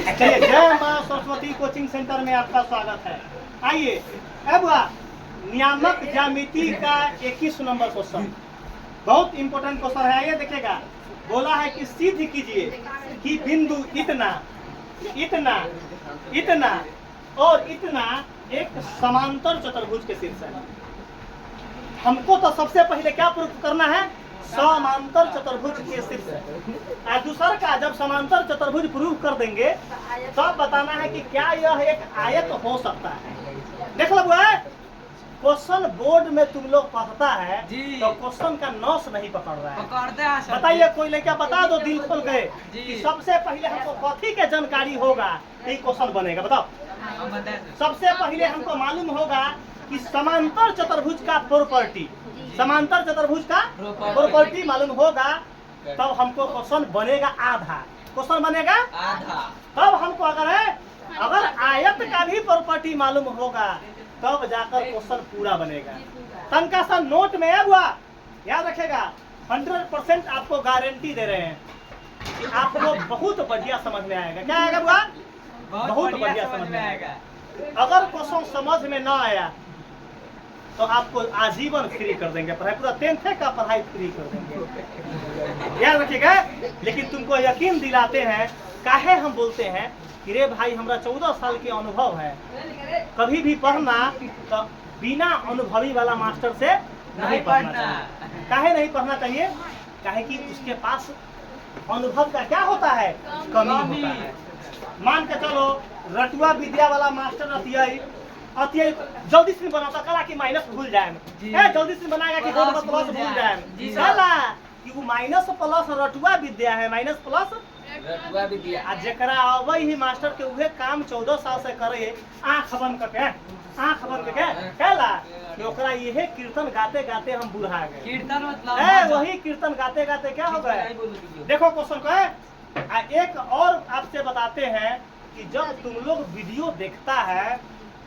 चलिए, जय मां सरस्वती कोचिंग सेंटर में आपका स्वागत है। आइए, अब नियामक ज्यामिति का 21 नंबर क्वेश्चन बहुत इंपॉर्टेंट क्वेश्चन है। आइए देखिएगा, बोला है कि सिद्ध कीजिए कि बिंदु इतना इतना इतना और इतना एक समांतर चतुर्भुज के शीर्ष है। हमको तो सबसे पहले क्या प्रूफ करना है? समांतर चतुर्भुज के शीर्ष। दूसरा का जब समांतर चतुर्भुज प्रूव कर देंगे तब बताना है कि क्या यह एक आयत हो सकता है। देख लो क्वेश्चन बोर्ड में तुम लोग पढ़ता है तो क्वेश्चन का नॉस नहीं पकड़ रहा है। बताइए, कोई लड़का बता दो दिल खोल गए कि सबसे पहले हमको कथी के जानकारी होगा यही क्वेश्चन बनेगा। बताओ, सबसे पहले हमको मालूम होगा कि समांतर चतुर्भुज का प्रॉपर्टी, समांतर चतुर्भुज का प्रॉपर्टी मालूम होगा तब हमको क्वेश्चन बनेगा आधा। क्वेश्चन बनेगा आधा। तब हमको अगर आयत का भी प्रॉपर्टी मालूम होगा तब जाकर क्वेश्चन पूरा बनेगा। तनका सा नोट में है बुआ, याद रखेगा, 100% आपको गारंटी दे रहे हैं कि आपको बहुत बढ़िया समझ में आएगा। क्या आएगा बुआ? बहुत बढ़िया समझ में आएगा। अगर क्वेश्चन समझ में ना आया तो आपको आजीवन फ्री कर देंगे पढ़ाई, पूरा 10th का पढ़ाई फ्री कर देंगे। याद रखिएगा। लेकिन तुमको यकीन दिलाते हैं, काहे हम बोलते हैं कि रे भाई हमरा 14 साल के अनुभव है, कभी भी पढ़ना तो बिना अनुभवी वाला मास्टर से नहीं पढ़ना चाहिए। काहे नहीं पढ़ना चाहिए? काहे कि उसके पास अनुभव का क्या होता है? कमी होता है। मान के चलो रटुआ विद्या वाला मास्टर जल्दी से बनाता कला कि माइनस भूल जाए, जल्दी से बनाएगा कि प्लस भूल जाए साला कि वो माइनस प्लस रटुआ विद्या है, माइनस प्लस रटुआ विद्या। जकरा अबै ही मास्टर के उहे काम 14 साल से करे, आंख बंद करके कहला कि ओकरा यही कीर्तन गाते गाते हम बुढ़ा गए। कीर्तन मतलब वही कीर्तन गाते गाते क्या हो गए। देखो क्वेश्चन को एक और आपसे बताते हैं कि जब तुम लोग वीडियो देखता है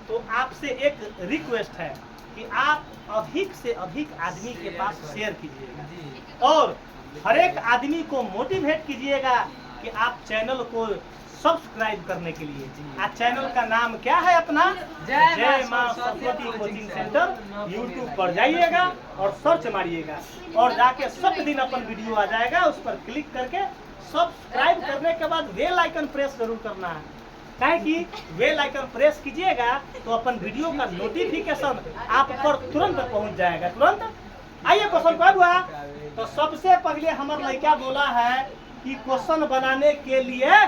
तो आपसे एक रिक्वेस्ट है कि आप अधिक से अधिक आदमी के पास शेयर कीजिएगा और हर एक आदमी को मोटिवेट कीजिएगा कि आप चैनल को सब्सक्राइब करने के लिए। आज चैनल का नाम क्या है अपना? जय मां सरस्वती कोचिंग सेंटर। यूट्यूब पर जाइएगा और सर्च मारिएगा और जाके सब दिन अपन वीडियो आ जाएगा, उस पर क्लिक करके सब्सक्राइब करने के बाद बेल आइकन प्रेस जरूर करना है। काहे कि बेल आइकन प्रेस कीजिएगा तो अपन वीडियो का नोटिफिकेशन आप पर तुरंत पहुंच जाएगा, तुरंत। आइए क्वेश्चन कब हुआ तो सबसे पहले हमारा लड़का बोला है कि क्वेश्चन बनाने के लिए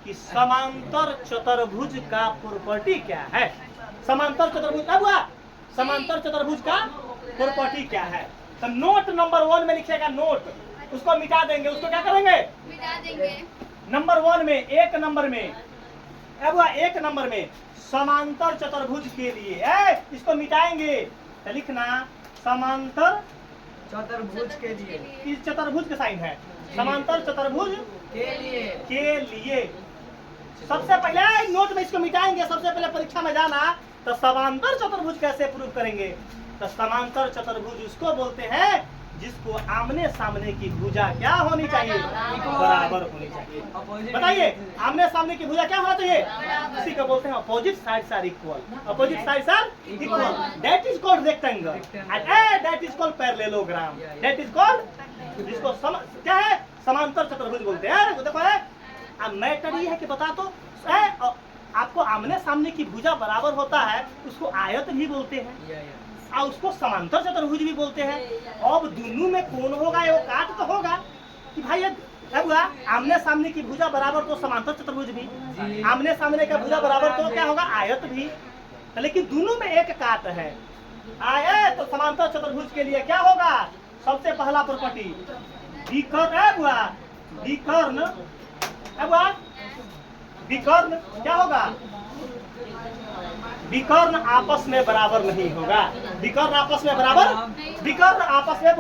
कि समांतर चतुर्भुज का प्रॉपर्टी क्या है। समांतर चतुर्भुज कब हुआ? समांतर चतुर्भुज का प्रॉपर्टी क्या है? तो नोट नंबर 1 में लिखिएगा, नोट उसको मिटा देंगे। उसको क्या करेंगे? मिटा देंगे। नंबर 1 में, एक नंबर में, अब एक नंबर में समांतर चतुर्भुज के लिए इसको मिटाएंगे तो लिखना समांतर चतुर्भुज के लिए। इस चतुर्भुज का साइन है, समांतर चतुर्भुज के लिए सबसे पहले नोट में इसको मिटाएंगे। सबसे पहले परीक्षा में जाना तो समांतर चतुर्भुज कैसे प्रूव करेंगे? तो समांतर चतुर्भुज उसको बोलते हैं जिसको आमने सामने की भुजा क्या होनी चाहिए? बराबर होनी चाहिए। बताइए, आमने सामने की भुजा क्या होना चाहिए? इसी को बोलते हैं opposite sides are equal. Opposite sides are equal, that is called rectangle and that is called parallelogram. That is called, जिसको क्या है? समांतर चतुर्भुज बोलते हैं। देखो अब मैटर ये है कि बता तो आपको आमने सामने की भुजा बराबर होता है, उसको आयत भी बोलते हैं और उसको समांतर चतुर्भुज भी बोलते हैं। अब दोनों में कौन होगा? ये काट तो होगा कि भाई अब आमने सामने की भुजा बराबर तो समांतर चतुर्भुज भी, आमने सामने का भुजा बराबर तो क्या होगा? आयत भी। लेकिन दोनों में एक काट है आयत। तो समांतर चतुर्भुज के लिए क्या होगा? सबसे पहला प्रॉपर्टी विकर्ण। विकर्ण क्या होगा? विकर्ण आपस में बराबर नहीं होगा। विकर्ण आपस में बराबर, विकर्ण आपस में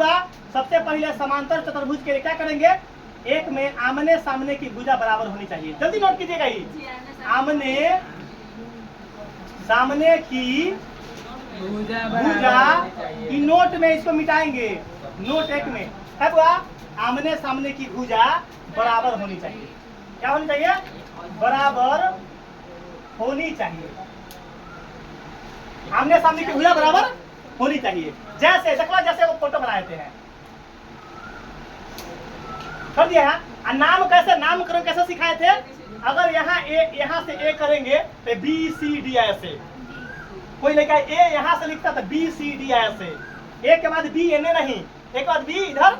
सबसे पहले समांतर चतुर्भुज के लिए क्या करेंगे? एक में आमने सामने की भुजा बराबर होनी चाहिए। जल्दी नोट कीजिएगा, ये आमने सामने की भुजा की नोट में इसको मिटाएंगे। नोट 1 में है आमने सामने की भुजा बराबर होनी चाहिए। क्या होनी चाहिए? बराबर होनी चाहिए। आमने सामने की भुजा बराबर होनी चाहिए। जैसे देखो, जैसे वो फोटो बनाए थे हैं, कर दिया है। नाम कैसे, नामकरण कैसे सिखाए थे? अगर यहाँ ए, यहाँ से ए करेंगे तो बी सी डी ऐसे, कोई लड़का ए यहाँ से लिखता था बी सी डी ऐसे, ए के बाद बी एन नहीं, एक बाद बी इधर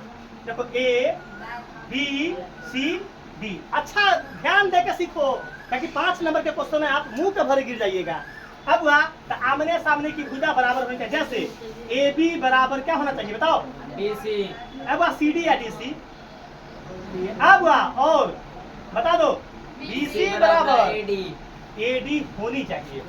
देखो, ए बी सी डी। अच्छा ध्यान देके सीखो, ताकि 5 नंबर के क्वेश्चन में आप मुंह के भरे गिर जाइएगा। अब हुआ तो आमने सामने की भुजा बराबर होनी चाहिए। जैसे ए बी बराबर क्या होना चाहिए बताओ? B C. अब हुआ सी डी या डी सी। अब हुआ और बता दो, बी सी बराबर ए डी होनी चाहिए।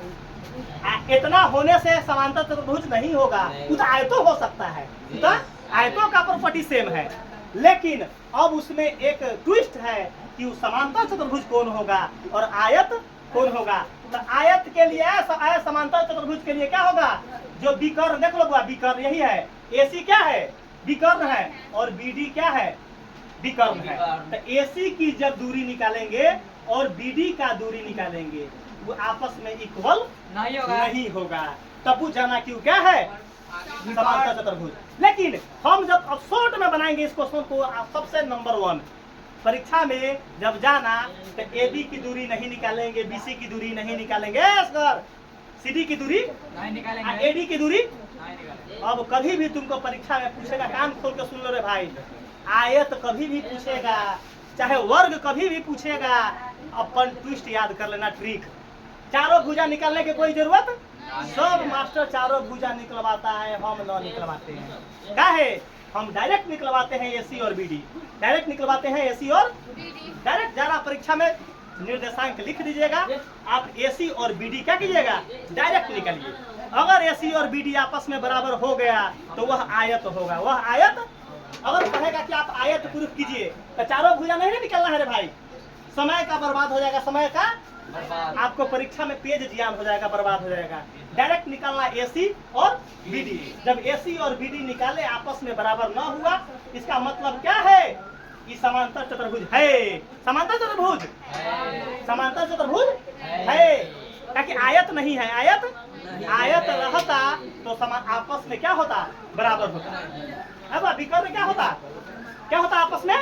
इतना होने से समांतर चतुर्भुज नहीं होगा, तो आयतो हो सकता है, तो आयतों का प्रॉपर्टी सेम है, लेकिन अब उसमें एक ट्विस्ट है कि समांतर चतुर्भुज कौन होगा और आयत कौन होगा। तो आयत के लिए आयत समांतर चतुर्भुज के लिए क्या होगा? जो विकर्ण देख लो, विकर्ण यही है। एसी क्या है? विकर्ण है, और बीडी क्या है? विकर्ण है। तो एसी की जब दूरी निकालेंगे और बीडी का दूरी निकालेंगे, वो आपस में इक्वल नहीं होगा। तब वो जाना क्यों क्या है? समांतर चतुर्भुज। लेकिन हम जब अब शॉर्ट में बनाएंगे इस क्वेश्चन को, सबसे नंबर 1 परीक्षा में जब जाना तो ए बी की दूरी नहीं निकालेंगे, बी सी की दूरी नहीं निकालेंगे, सी डी की दूरी नहीं निकालेंगे, ए डी की दूरी नहीं निकालेंगे। अब कभी भी तुमको परीक्षा में पूछेगा, कान खोल के सुन लो रे भाई, आयत कभी भी पूछेगा, चाहे वर्ग कभी भी पूछेगा, अपन ट्विस्ट याद कर लेना, ट्रिक। चारों भुजा निकालने की कोई जरूरत, सब मास्टर चारों भुजा निकलवाता है, हम न निकलवाते हैं। क्या है? हम डायरेक्ट निकलवाते हैं एसी और बीडी, डायरेक्ट निकलवाते हैं एसी और डायरेक्ट। जरा परीक्षा में निर्देशांक लिख दीजिएगा, आप एसी और बीडी क्या कीजिएगा? डायरेक्ट निकालिए। अगर एसी और बीडी आपस में बराबर हो गया तो वह आयत होगा। वह आयत अगर कहेगा कि आप आयत प्रूफ कीजिए तो चारों भुजा नहीं निकलना है रे भाई, समय का बर्बाद हो जाएगा, समय का आपको परीक्षा में पेज जियान हो जाएगा, बर्बाद हो जाएगा। डायरेक्ट निकालना एसी और बीडी। जब एसी और बीडी निकाले आपस में बराबर न हुआ, इसका मतलब क्या है? कि समांतर चतुर्भुज है। समांतर चतुर्भुज, समांतर चतुर्भुज है, ताकि आयत नहीं है। आयत रहता तो आपस में क्या होता? बराबर होता। अब विकर्ण क्या होता? क्या होता आपस में?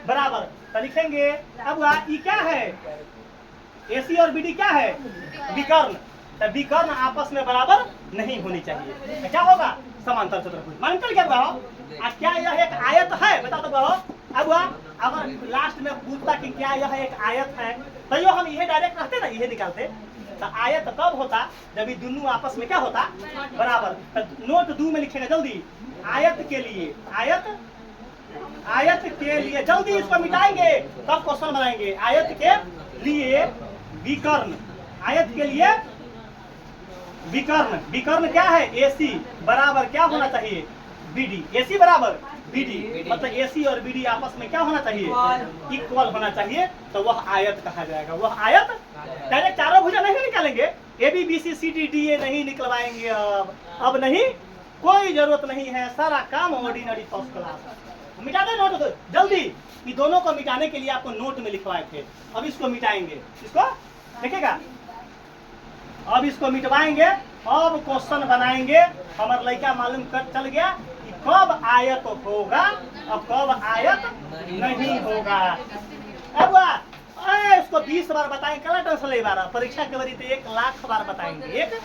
बराबर। तो लिखेंगे अब ये क्या है? एसी और बीडी क्या है? विकर्ण। तो विकर्ण आपस में बराबर नहीं होनी चाहिए, तो क्या होगा? समांतर चतुर्भुज। मानकर क्या हुआ? क्या यह एक आयत है? बता दो। अब अगर लास्ट में पूछता कि क्या यह एक आयत है, तो यो हम यह डायरेक्ट रहते ना, यह निकालते। तो आयत कब होता? जब ये दोनों आपस में क्या होता? बराबर। तो नोट 2 में लिखेगा जल्दी, आयत के लिए, आयत के लिए जल्दी इसको मिटाएंगे तब क्वेश्चन बनाएंगे। आयत के लिए विकर्ण, आयत के लिए विकर्ण। विकर्ण क्या है? एसी बराबर क्या होना चाहिए? बीडी। एसी बराबर बीडी, मतलब एसी और बीडी आपस में क्या होना चाहिए? इक्वल होना चाहिए। तो वह आयत कहा जाएगा। वह आयत डायरेक्ट चारों भुजा नहीं निकालेंगे, A B B C C D D A नहीं निकलवाएंगे। अब नहीं, कोई जरूरत नहीं है, सारा काम ऑर्डिनरी फर्स्ट क्लास। मिटा दे नोट जल्दी। ये दोनों को मिटाने के लिए आपको नोट में लिखवाए थे, अब इसको मिटाएंगे। इसको देखेगा, अब इसको मिटवाएंगे, अब क्वेश्चन बनाएंगे। हमारा लड़का मालूम कर चल गया कि कब आयत होगा और कब आयत नहीं होगा। अब इसको 20 बार बताएंगे, कल टेंशन बार परीक्षा के बारी तो 1 लाख बार बताएंगे। एक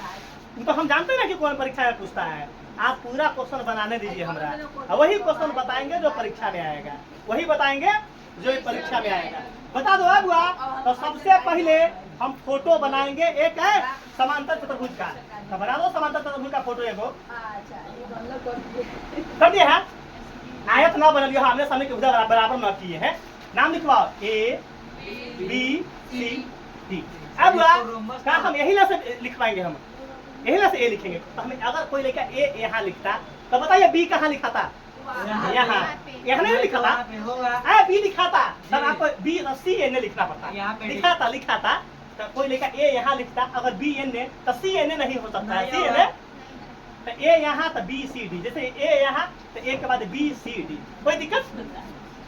तो हम जानते हैं ना कि कौन परीक्षा में पूछता है। आप पूरा क्वेश्चन बनाने दीजिए हमरा, और वही क्वेश्चन बताएंगे जो परीक्षा में आएगा, वही बताएंगे जो परीक्षा में आएगा। बता दो। अब तो सबसे पहले हम फोटो बनाएंगे। एक है समांतर चतुर्भुज का, तो बना दो समांतर चतुर्भुज का फोटो एगो कर दिए है। आयत ना बना लिया, हमने सामने के भुजा बराबर न किए हैं। नाम लिखवाओ, ए बी सी डी। अब क्या हम यही ला से लिखवाएंगे, हम यही ला से ए लिखेंगे। तो हमें अगर कोई लड़का ए यहाँ लिखता तो बताइए बी कहाँ लिखा था? यहाँ नहीं लिखा था, बी लिखा था। तब आपको बी सी एन लिखना पड़ता। लिखा था तो कोई लेकर ए यहाँ लिखता, अगर बी एन ए तो सी एन ए नहीं हो सकता। सी एन ए तो ए यहाँ तो बी सी डी, जैसे ए यहाँ तो ए के बाद बी सी डी, कोई दिक्कत?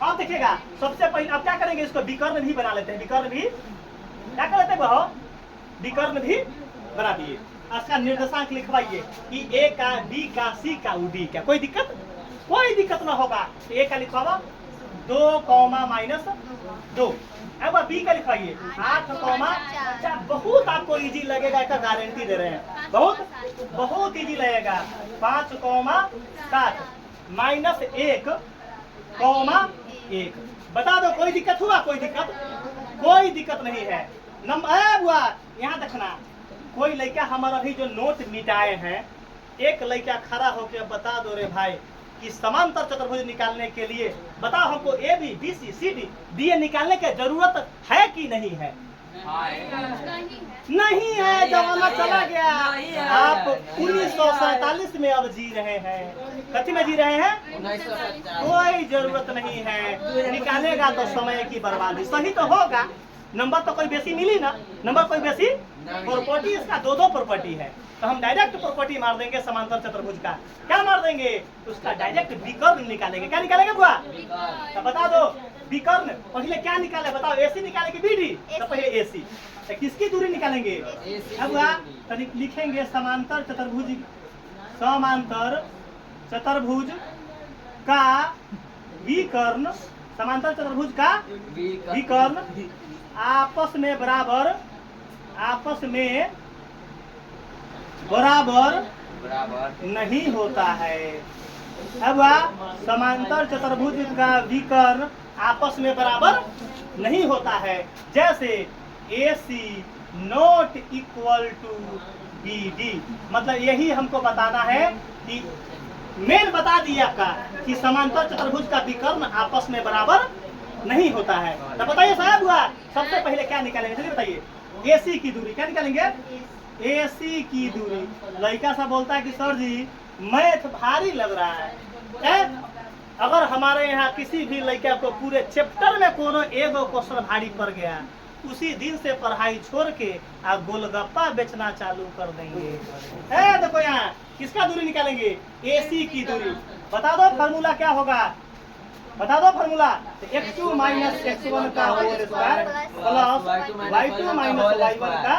अब देखिएगा सबसे पहले अब क्या करेंगे, इसको विकर्ण भी बना लेते हैं। विकर्ण भी क्या कर लेते हैं बहो, विकर्ण भी बना दिए। इसका निर्देशांक लिखवाइए कि ए का, बी का, सी का, डी का। कोई दिक्कत, कोई दिक्कत ना होगा। ए का लिखवाओ 2, अब बी का लिखवाइए 8, बहुत आपको इजी लगेगा, इसका गारंटी दे रहे हैं, बहुत बहुत इजी लगेगा। 5, 7 -1, बता दो कोई दिक्कत हुआ? कोई दिक्कत, कोई दिक्कत नहीं है। नंबर बुआ यहाँ देखना, कोई लड़का हमारा भी जो नोट मिटाए हैं, एक लड़का खड़ा होकर बता दो रे भाई कि समांतर चतुर्भुज निकालने के लिए बताओ हमको A B B C C D D A निकालने की जरूरत है कि नहीं है? नहीं है, जमाना चला गया। आप 1947 में अब जी रहे हैं। कथी में जी रहे हैं? कोई जरूरत नहीं है, निकालेगा तो समय की बर्बादी। सही तो होगा, नंबर तो कोई बेसी मिली ना, नंबर कोई बेसी। प्रॉपर्टी इसका 2 प्रॉपर्टी है, तो हम डायरेक्ट प्रॉपर्टी मार देंगे समांतर चतुर्भुज का। क्या मार देंगे? उसका डायरेक्ट विकर्ण निकालेंगे। क्या निकालेंगे बुआ? तो बता दो विकर्ण पहले क्या निकाले बताओ, एसी निकाले कि बीडी? तो पहले एसी। तो किसकी दूरी निकालेंगे? अब बुआ तो लिखेंगे समांतर चतुर्भुज, समांतर चतुर्भुज का विकर्ण, समांतर चतुर्भुज का विकर्ण आपस में बराबर, आपस में बराबर नहीं होता है। अब समांतर चतुर्भुज का विकर्ण आपस में बराबर नहीं होता है। जैसे AC not equal to BD, मतलब यही हमको बताना है कि मेन बता दिया आपका कि समांतर चतुर्भुज का विकर्ण आपस में बराबर नहीं होता है। तो बताइए साहब हुआ सबसे पहले क्या निकालेंगे, चलिए बताइए। AC की दूरी क्या निकालेंगे? AC की दूरी। लड़का सा बोलता है कि सर जी मैथ भारी लग रहा है। अगर हमारे यहाँ किसी भी लड़का को पूरे चैप्टर में कोनो एगो क्वेश्चन भारी पड़ गया, उसी दिन से पढ़ाई छोड़ के आप गोलगप्पा बेचना चालू कर देंगे। देखो यहाँ किसका दूरी निकालेंगे? AC की दूरी। बता दो फार्मूला क्या होगा, बता दो फार्मूला। x2 - x1 का whole square plus y2 - y1 का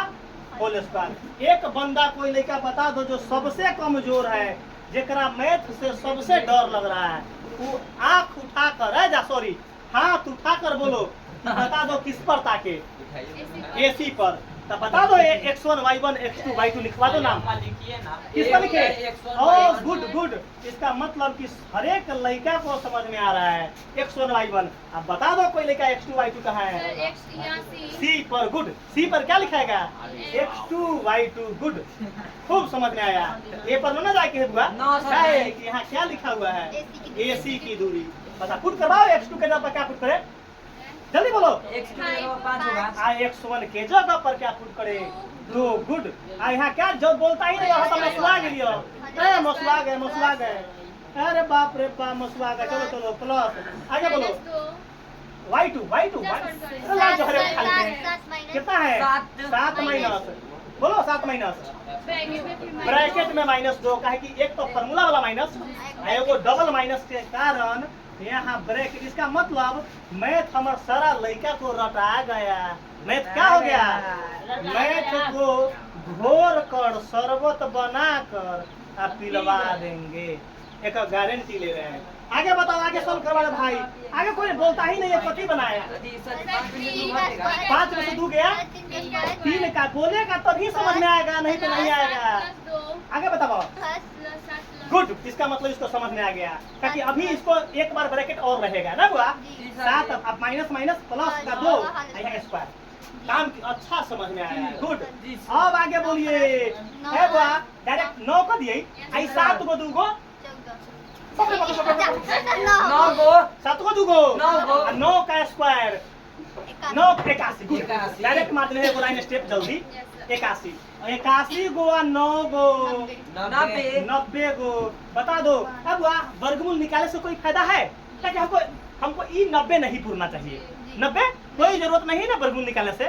होल स्क्वायर। एक बंदा कोई लड़का बता दो जो सबसे कमजोर है, जेकरा मैथ से सबसे डर लग रहा है, वो आंख उठाकर सॉरी हाथ उठाकर बोलो कि बता दो किस पर ताके? AC पर। तो बता दो x1 y1 x2 y2 लिखवा दो नाम। किस पर लिखे? ओह गुड गुड, इसका मतलब कि हर एक लड़का को समझ में आ रहा है x1 y1। अब बता दो कोई लड़का x2 y2 कहाँ है? C पर। गुड, C पर क्या लिखाएगा? x2 y2 गुड, खूब समझ में आया। A पर ना जाके बुआ कि यहाँ क्या लिखा हुआ है? AC की दूरी। बता पुट करवाओ, x2 के जगह पर क्या पुट करे? जल्दी बोलो। x1 के जगह पर क्या पुट करे? 2 गुड। यहाँ क्या जो बोलता ही नहीं तो मसुआ लियो, मसुआ गए। अरे बाप रे बाप, मसुआ गए। चलो चलो प्लस आगे बोलो। y2 कितना है? 7 माइनस, बोलो 7 माइनस ब्रैकेट में -2 का है कि एक तो फार्मूला वाला माइनस, एगो डबल माइनस के कारण यहाँ ब्रैकेट। इसका मतलब मैथ हमारा सारा लड़का को रटा गया। मैथ क्या हो गया? मैथ को घोर कर शरबत बना कर आप पिलवा देंगे, एक गारंटी ले रहे हैं। आगे बताओ, आगे सॉल्व करवा दो भाई। आगे कोई बोलता ही नहीं है, पति बनाया 5 में से 2 गया 3 का बोलेगा तभी समझ में आएगा, नहीं तो नहीं आएगा। आगे बताओ। गुड, इसका मतलब इसको समझ में आ गया, ताकि अभी इसको एक बार ब्रैकेट और रहेगा ना बुआ। 7 अब माइनस माइनस प्लस का 2 स्क्वायर। काम अच्छा समझ में आया। गुड, अब आगे बोलिए। है बुआ डायरेक्ट 9 को दिए, 7 को 2 को 7 को 2 को 9 का स्क्वायर 9 81। डायरेक्ट मारते हैं लाइन स्टेप जल्दी। 81 गो 9 गो 90 गो। बता दो अब वर्गमूल निकालने से कोई फायदा है? ताकि हमको ई 90 नहीं पूरना चाहिए। 90 कोई जरूरत नहीं ना वर्गमूल निकालने से।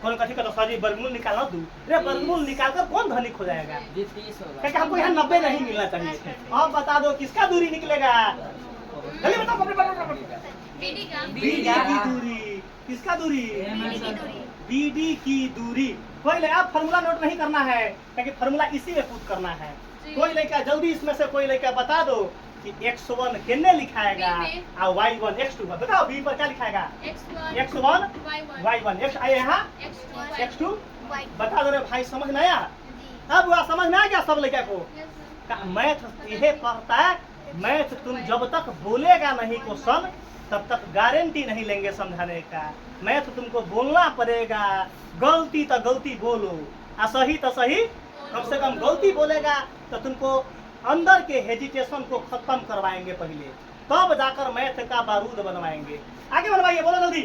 कौन कथी कहता सर जी वर्गमूल निकालना दू, अरे वर्गमूल निकालकर कौन धनिक हो जाएगा? क्योंकि हमको यहाँ 90 नहीं मिलना चाहिए। अब बता दो किसका दूरी निकलेगा? जल्दी बताओ। बीडी का बीडी की दूरी, किसका दूरी? बीडी की दूरी बीडी की दूरी। कोई ले अब फार्मूला नोट नहीं करना है, क्योंकि फार्मूला इसी में पुट करना है। कोई लड़का जल्दी इसमें से कोई लड़का बता दो कि x1 कितने लिखाएगा और y1 x2 बताओ। b पर क्या लिखाएगा? x1 y1 x आए यहाँ x2 बता दो रे भाई, समझ में आया? अब वह समझ में आ गया सब लड़का को? मैथ यह पढ़ता है। मैथ तुम जब तक बोलेगा नहीं क्वेश्चन तब तक गारंटी नहीं लेंगे समझाने का। मैथ तुमको बोलना पड़ेगा। गलती तो गलती बोलो और सही तो सही, कम से कम गलती बोलेगा तो तुमको अंदर के हेजिटेशन को खत्म करवाएंगे पहले, तब जाकर मैथ का बारूद बनवाएंगे। आगे बनवाइए, बोलो जल्दी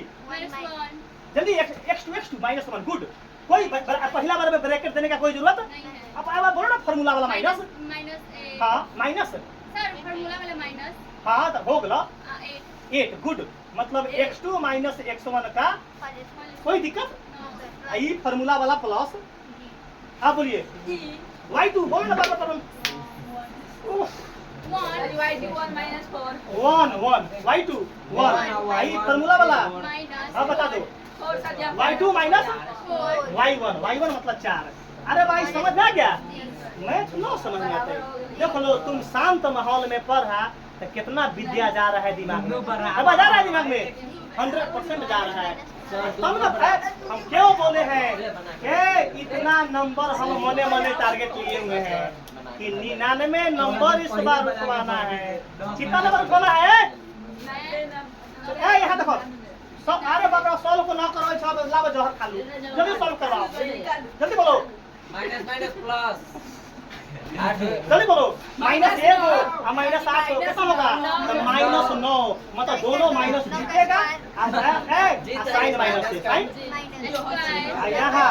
जल्दी। x2 -1 good. कोई पहला बार में ब्रैकेट देने का कोई जरूरत नहीं है। अब बोलो ना फार्मूला वाला माइनस। हाँ माइनस, सर फार्मूला वाला माइनस हाँ तो हो गया 8 8 गुड। मतलब x2 - x1 का कोई दिक्कत। ये फार्मूला वाला प्लस। आप बोलिए y2 बोलो ना बार 1 y2 1 ये फार्मूला वाला। हाँ बता दो y2 y1 मतलब 4। अरे भाई समझ में आ गया? मैथ नो समझ में आता है। देखो लो तुम शांत माहौल में पढ़ा तो कितना विद्या जा रहा है दिमाग में। अब जा रहा है दिमाग में 100% जा रहा है। तब ना हम क्यों बोले हैं कि इतना नंबर हम मने मने टारगेट लिए हुए हैं कि 99 नंबर इस बार उठवाना है। कितना नंबर उठवाना है? यहाँ देखो सब। अरे बाबा सॉल्व को ना करो, सब लाभ जहर खा लो, जल्दी सॉल्व करवाओ, जल्दी बोलो माइनस प्लस जल्दी बोलो। -1 और -8 कैसा होगा? तो -9 मतलब दोनों माइनस जीतेगा। साइन माइनस से साइन यहाँ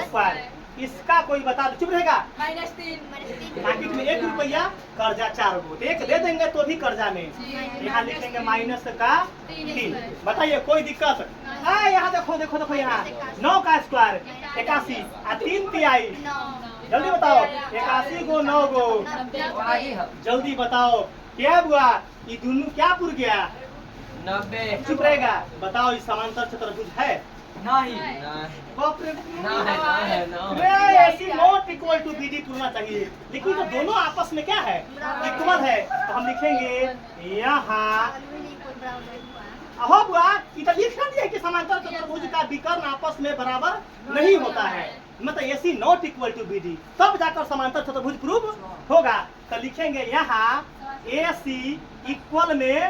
स्क्वायर। इसका कोई बता दो, चुप रहेगा। -3 पैकेट में 1 रुपया, कर्जा 4 गो, एक दे देंगे तो भी कर्जा में। यहाँ लिखेंगे माइनस का 3। बताइए कोई दिक्कत? यहाँ देखो देखो देखो, यहाँ 9 का स्क्वायर 81 और 3 तिहाई। जल्दी बताओ 81 गो 9 गो, जल्दी बताओ क्या हुआ? ये दोनों क्या पुर गया? 90 चुप रहेगा। बताओ इस समांतर चतुर्भुज है? नहीं बाप रे, नहीं ऐसी नॉट इक्वल टू बीडी पूरना चाहिए, लेकिन तो दोनों आपस में क्या है? इक्वल है। तो हम लिखेंगे यहाँ हो बुआ इधर लिखना दिया कि समांतर चतुर्भुज का विकर्ण आपस में बराबर नहीं होता है। मतलब AC not equal to BD, तब जाकर समांतर चतुर्भुज प्रूव होगा। तो लिखेंगे यहाँ AC इक्वल में,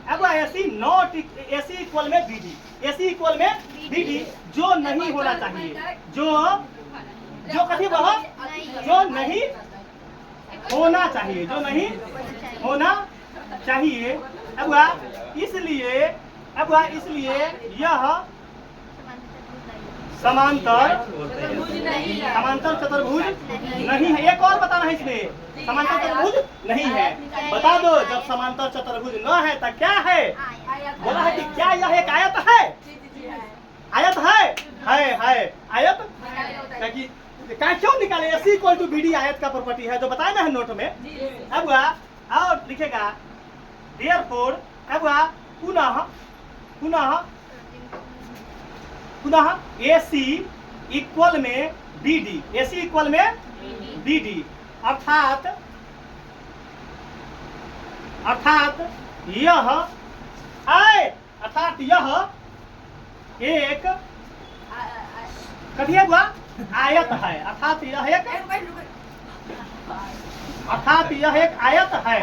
अब AC नॉट AC इक्वल में BD, AC इक्वल में BD जो नहीं होना चाहिए, जो कभी वह जो नहीं होना चाहिए, जो नहीं होना चाहिए। इसलिए यह समांतर चतुर्भुज नहीं है। एक और बताना है इसमें, समांतर चतुर्भुज नहीं है। बता दो जब समांतर चतुर्भुज न है तो क्या है? बोला है कि क्या यह एक आयत है? आयत है आयत। क्या क्यों निकाले? AC इक्वल टू BD आयत का प्रॉपर्टी है जो बताया ना है नोट में। अब और लिखेगा देयरफॉर, अब पुनः AC इक्वल में BD, AC इक्वल में BD अर्थात यह एक कथिए हुआ आयत है। अर्थात यह एक आयत है।